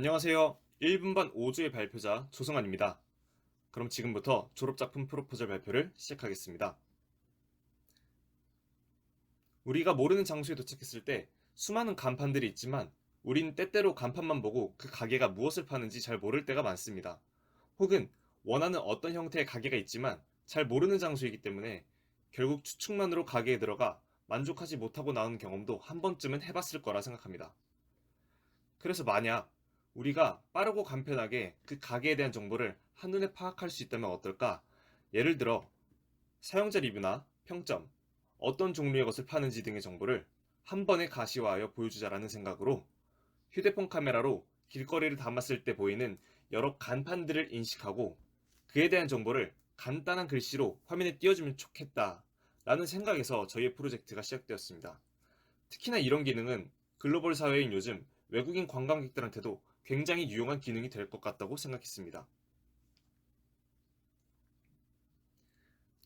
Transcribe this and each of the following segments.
안녕하세요. 1분반 5주의 발표자 조성환입니다. 그럼 지금부터 졸업작품 프로포절 발표를 시작하겠습니다. 우리가 모르는 장소에 도착했을 때 수많은 간판들이 있지만 우린 때때로 간판만 보고 그 가게가 무엇을 파는지 잘 모를 때가 많습니다. 혹은 원하는 어떤 형태의 가게가 있지만 잘 모르는 장소이기 때문에 결국 추측만으로 가게에 들어가 만족하지 못하고 나오는 경험도 한 번쯤은 해봤을 거라 생각합니다. 그래서 만약 우리가 빠르고 간편하게 그 가게에 대한 정보를 한눈에 파악할 수 있다면 어떨까? 예를 들어 사용자 리뷰나 평점, 어떤 종류의 것을 파는지 등의 정보를 한 번에 가시화하여 보여주자라는 생각으로 휴대폰 카메라로 길거리를 담았을 때 보이는 여러 간판들을 인식하고 그에 대한 정보를 간단한 글씨로 화면에 띄워주면 좋겠다 라는 생각에서 저희의 프로젝트가 시작되었습니다. 특히나 이런 기능은 글로벌 사회인 요즘 외국인 관광객들한테도 굉장히 유용한 기능이 될 것 같다고 생각했습니다.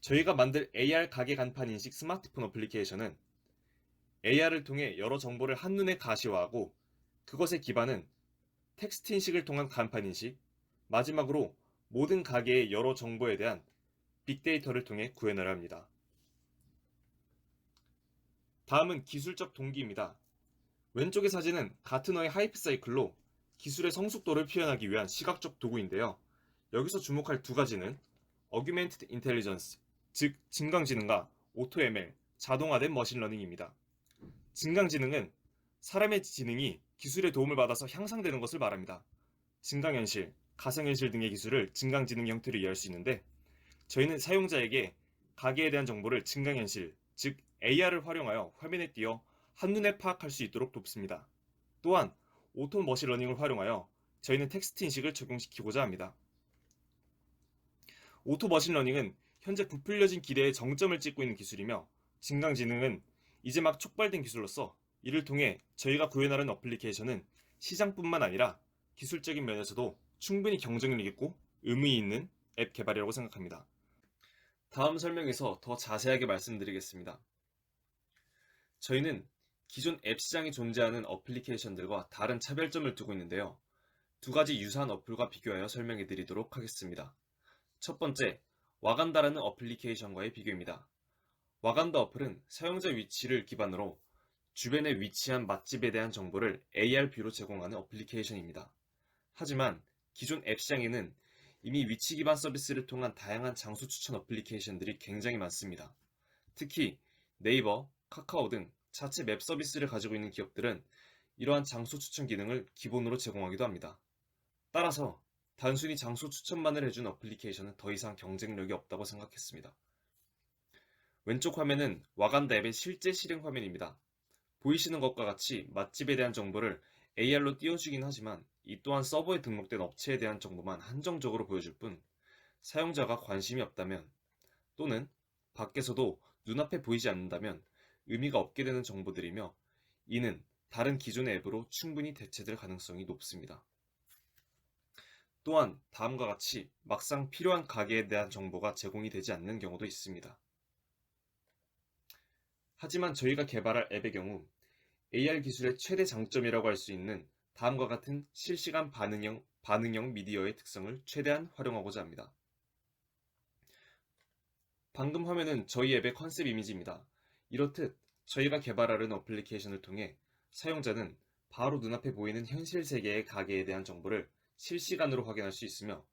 저희가 만들 AR 가게 간판 인식 스마트폰 어플리케이션은 AR을 통해 여러 정보를 한눈에 가시화하고 그것의 기반은 텍스트 인식을 통한 간판 인식, 마지막으로 모든 가게의 여러 정보에 대한 빅데이터를 통해 구현을 합니다. 다음은 기술적 동기입니다. 왼쪽의 사진은 가트너의 하이프 사이클로 기술의 성숙도를 표현하기 위한 시각적 도구인데요. 여기서 주목할 두 가지는 Augmented Intelligence, 즉 증강지능과 AutoML, 자동화된 머신러닝입니다. 증강지능은 사람의 지능이 기술의 도움을 받아서 향상되는 것을 말합니다. 증강현실, 가상현실 등의 기술을 증강지능 형태로 이해할 수 있는데 저희는 사용자에게 가게에 대한 정보를 증강현실, 즉 AR을 활용하여 화면에 띄어 한눈에 파악할 수 있도록 돕습니다. 또한 오토 머신러닝을 활용하여 저희는 텍스트 인식을 적용시키고자 합니다. 오토 머신러닝은 현재 부풀려진 기대의 정점을 찍고 있는 기술이며 증강지능은 이제 막 촉발된 기술로서 이를 통해 저희가 구현하는 어플리케이션은 시장뿐만 아니라 기술적인 면에서도 충분히 경쟁력 있고 의미 있는 앱 개발이라고 생각합니다. 다음 설명에서 더 자세하게 말씀드리겠습니다. 저희는 기존 앱 시장에 존재하는 어플리케이션들과 다른 차별점을 두고 있는데요. 두 가지 유사한 어플과 비교하여 설명해 드리도록 하겠습니다. 첫 번째, 와간다라는 어플리케이션과의 비교입니다. 와간다 어플은 사용자 위치를 기반으로 주변에 위치한 맛집에 대한 정보를 AR뷰로 제공하는 어플리케이션입니다. 하지만 기존 앱 시장에는 이미 위치 기반 서비스를 통한 다양한 장소 추천 어플리케이션들이 굉장히 많습니다. 특히 네이버, 카카오 등 자체 맵 서비스를 가지고 있는 기업들은 이러한 장소 추천 기능을 기본으로 제공하기도 합니다. 따라서 단순히 장소 추천만을 해준 어플리케이션은 더 이상 경쟁력이 없다고 생각했습니다. 왼쪽 화면은 와간다 앱의 실제 실행 화면입니다. 보이시는 것과 같이 맛집에 대한 정보를 AR로 띄워주긴 하지만 이 또한 서버에 등록된 업체에 대한 정보만 한정적으로 보여줄 뿐 사용자가 관심이 없다면 또는 밖에서도 눈앞에 보이지 않는다면 의미가 없게 되는 정보들이며 이는 다른 기존의 앱으로 충분히 대체될 가능성이 높습니다. 또한 다음과 같이 막상 필요한 가게에 대한 정보가 제공이 되지 않는 경우도 있습니다. 하지만 저희가 개발할 앱의 경우 AR 기술의 최대 장점이라고 할 수 있는 다음과 같은 실시간 반응형 미디어의 특성을 최대한 활용하고자 합니다. 방금 화면은 저희 앱의 컨셉 이미지입니다. 이렇듯 저희가 개발하는 어플리케이션을 통해 사용자는 바로 눈앞에 보이는 현실 세계의 가게에 대한 정보를 실시간으로 확인할 수 있으며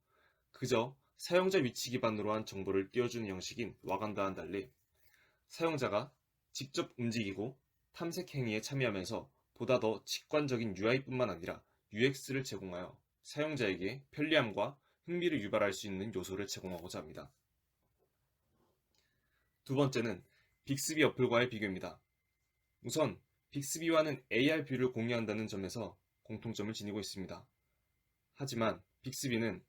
그저 사용자 위치 기반으로 한 정보를 띄워주는 형식인 와간다와는 달리 사용자가 직접 움직이고 탐색 행위에 참여하면서 보다 더 직관적인 UI뿐만 아니라 UX를 제공하여 사용자에게 편리함과 흥미를 유발할 수 있는 요소를 제공하고자 합니다. 두 번째는 빅스비 어플과의 비교입니다. 우선 빅스비와는 AR뷰를 공유한다는 점에서 공통점을 지니고 있습니다. 하지만 빅스비는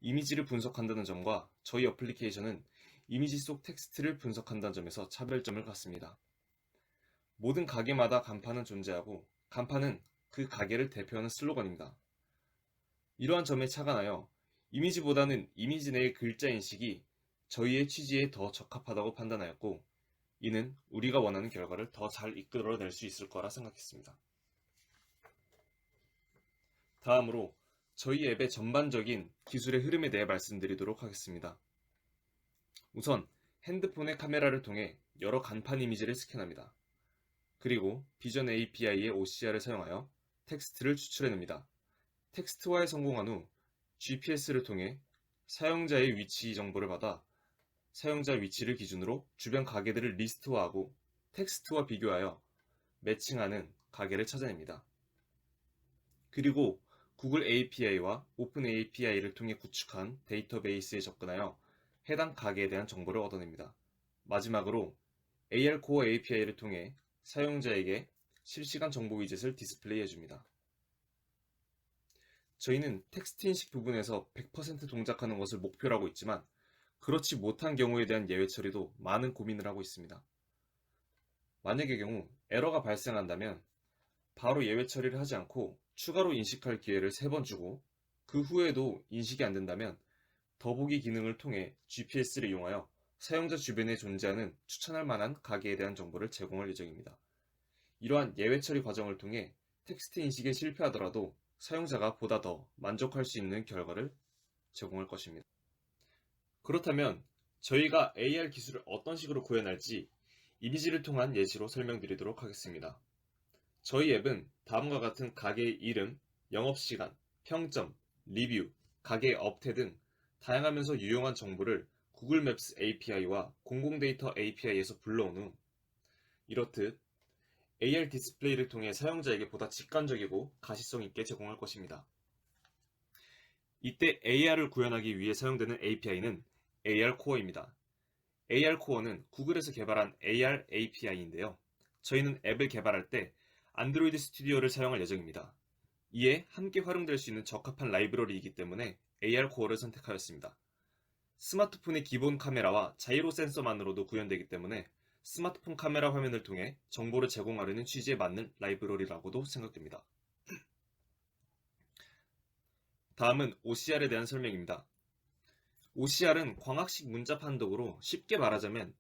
이미지를 분석한다는 점과 저희 어플리케이션은 이미지 속 텍스트를 분석한다는 점에서 차별점을 갖습니다. 모든 가게마다 간판은 존재하고 간판은 그 가게를 대표하는 슬로건입니다. 이러한 점에 착안하여 이미지보다는 이미지 내의 글자 인식이 저희의 취지에 더 적합하다고 판단하였고 이는 우리가 원하는 결과를 더 잘 이끌어낼 수 있을 거라 생각했습니다. 다음으로 저희 앱의 전반적인 기술의 흐름에 대해 말씀드리도록 하겠습니다. 우선 핸드폰의 카메라를 통해 여러 간판 이미지를 스캔합니다. 그리고 비전 API의 OCR을 사용하여 텍스트를 추출해냅니다. 텍스트화에 성공한 후 GPS를 통해 사용자의 위치 정보를 받아 사용자 위치를 기준으로 주변 가게들을 리스트화하고 텍스트와 비교하여 매칭하는 가게를 찾아냅니다. 그리고 구글 API와 오픈 API를 통해 구축한 데이터베이스에 접근하여 해당 가게에 대한 정보를 얻어냅니다. 마지막으로 AR 코어 API를 통해 사용자에게 실시간 정보 위젯을 디스플레이 해줍니다. 저희는 텍스트 인식 부분에서 100% 동작하는 것을 목표로 하고 있지만 그렇지 못한 경우에 대한 예외 처리도 많은 고민을 하고 있습니다. 만약의 경우 에러가 발생한다면 바로 예외 처리를 하지 않고 추가로 인식할 기회를 3번 주고 그 후에도 인식이 안 된다면 더보기 기능을 통해 GPS를 이용하여 사용자 주변에 존재하는 추천할 만한 가게에 대한 정보를 제공할 예정입니다. 이러한 예외 처리 과정을 통해 텍스트 인식에 실패하더라도 사용자가 보다 더 만족할 수 있는 결과를 제공할 것입니다. 그렇다면 저희가 AR 기술을 어떤 식으로 구현할지 이미지를 통한 예시로 설명드리도록 하겠습니다. 저희 앱은 다음과 같은 가게의 이름, 영업시간, 평점, 리뷰, 가게의 업태 등 다양하면서 유용한 정보를 구글 맵스 API와 공공 데이터 API에서 불러온 후 이렇듯 AR 디스플레이를 통해 사용자에게 보다 직관적이고 가시성 있게 제공할 것입니다. 이때 AR을 구현하기 위해 사용되는 API는 AR 코어입니다. AR 코어는 구글에서 개발한 AR API인데요. 저희는 앱을 개발할 때 안드로이드 스튜디오를 사용할 예정입니다. 이에 함께 활용될 수 있는 적합한 라이브러리이기 때문에 AR 코어를 선택하였습니다. 스마트폰의 기본 카메라와 자이로 센서만으로도 구현되기 때문에 스마트폰 카메라 화면을 통해 정보를 제공하려는 취지에 맞는 라이브러리라고도 생각됩니다. 다음은 OCR에 대한 설명입니다. OCR은 광학식 문자 판독으로 쉽게 말하자면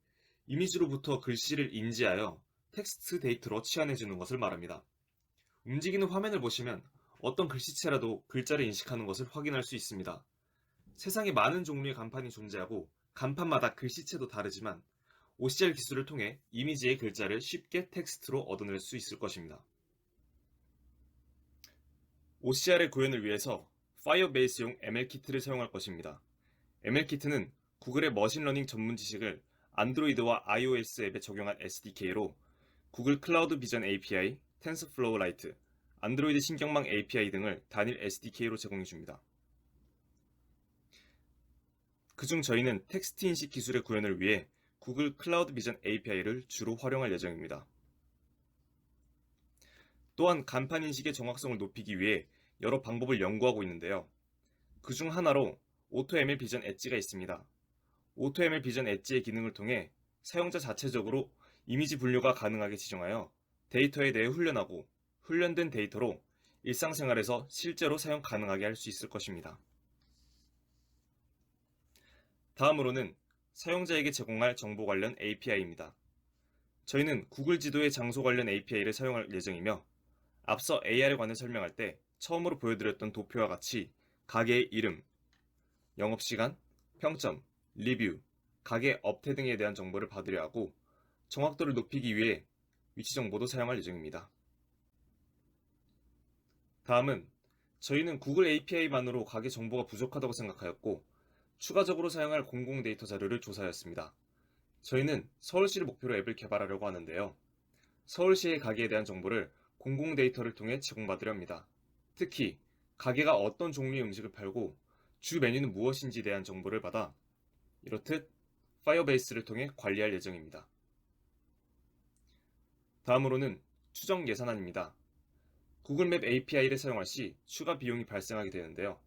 이미지로부터 글씨를 인지하여 텍스트 데이터로 치환해주는 것을 말합니다. 움직이는 화면을 보시면 어떤 글씨체라도 글자를 인식하는 것을 확인할 수 있습니다. 세상에 많은 종류의 간판이 존재하고 간판마다 글씨체도 다르지만 OCR 기술을 통해 이미지의 글자를 쉽게 텍스트로 얻어낼 수 있을 것입니다. OCR의 구현을 위해서 파이어베이스용 ML키트를 사용할 것입니다. ML키트는 구글의 머신러닝 전문 지식을 안드로이드와 iOS 앱에 적용한 SDK로 구글 클라우드 비전 API, 텐서플로우 라이트, 안드로이드 신경망 API 등을 단일 SDK로 제공해줍니다. 그중 저희는 텍스트 인식 기술의 구현을 위해 구글 클라우드 비전 API를 주로 활용할 예정입니다. 또한 간판 인식의 정확성을 높이기 위해 여러 방법을 연구하고 있는데요. 그중 하나로 오토ML 비전 엣지가 있습니다. 오토ML 비전 엣지의 기능을 통해 사용자 자체적으로 이미지 분류가 가능하게 지정하여 데이터에 대해 훈련하고 훈련된 데이터로 일상생활에서 실제로 사용 가능하게 할 수 있을 것입니다. 다음으로는 사용자에게 제공할 정보 관련 API입니다. 저희는 구글 지도의 장소 관련 API를 사용할 예정이며 앞서 AR에 관해 설명할 때 처음으로 보여드렸던 도표와 같이 가게의 이름, 영업시간, 평점, 리뷰, 가게 업태 등에 대한 정보를 받으려 하고 정확도를 높이기 위해 위치 정보도 사용할 예정입니다. 다음은 저희는 구글 API만으로 가게 정보가 부족하다고 생각하였고 추가적으로 사용할 공공 데이터 자료를 조사하였습니다. 저희는 서울시를 목표로 앱을 개발하려고 하는데요. 서울시의 가게에 대한 정보를 공공 데이터를 통해 제공받으려 합니다. 특히 가게가 어떤 종류의 음식을 팔고 주 메뉴는 무엇인지에 대한 정보를 받아 이렇듯 파이어베이스를 통해 관리할 예정입니다. 다음으로는 추정 예산안입니다. 구글맵 API를 사용할 시 추가 비용이 발생하게 되는데요.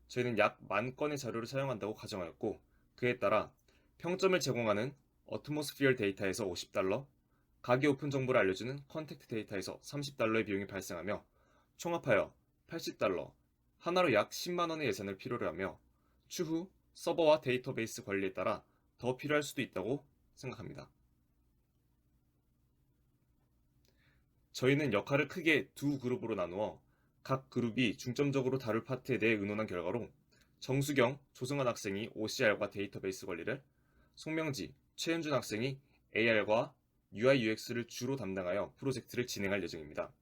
저희는 약 10,000건의 자료를 사용한다고 가정하였고 그에 따라 평점을 제공하는 어트모스피어 데이터에서 $50, 가게 오픈 정보를 알려주는 컨택트 데이터에서 $30의 비용이 발생하며 총합하여 $80, 하나로 약 10만원의 예산을 필요로 하며 추후 서버와 데이터베이스 관리에 따라 더 필요할 수도 있다고 생각합니다. 저희는 역할을 크게 두 그룹으로 나누어 각 그룹이 중점적으로 다룰 파트에 대해 의논한 결과로 정수경, 조승환 학생이 OCR과 데이터베이스 관리를, 송명지, 최현준 학생이 AR과 UI UX를 주로 담당하여 프로젝트를 진행할 예정입니다.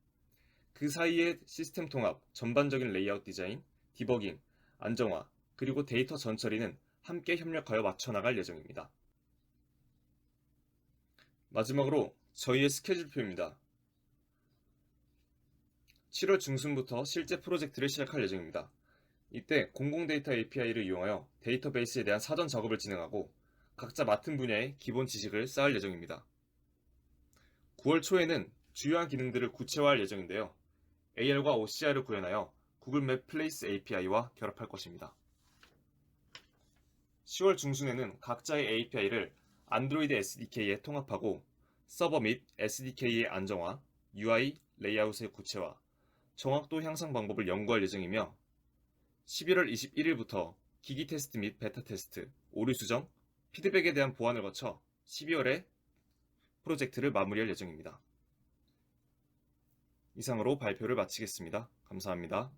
그 사이에 시스템 통합, 전반적인 레이아웃 디자인, 디버깅, 안정화, 그리고 데이터 전처리는 함께 협력하여 맞춰나갈 예정입니다. 마지막으로 저희의 스케줄표입니다. 7월 중순부터 실제 프로젝트를 시작할 예정입니다. 이때 공공데이터 API를 이용하여 데이터베이스에 대한 사전 작업을 진행하고 각자 맡은 분야의 기본 지식을 쌓을 예정입니다. 9월 초에는 주요한 기능들을 구체화할 예정인데요. AR과 OCR을 구현하여 구글 맵 플레이스 API와 결합할 것입니다. 10월 중순에는 각자의 API를 안드로이드 SDK에 통합하고 서버 및 SDK의 안정화, UI, 레이아웃의 구체화, 정확도 향상 방법을 연구할 예정이며 11월 21일부터 기기 테스트 및 베타 테스트, 오류 수정, 피드백에 대한 보완을 거쳐 12월에 프로젝트를 마무리할 예정입니다. 이상으로 발표를 마치겠습니다. 감사합니다.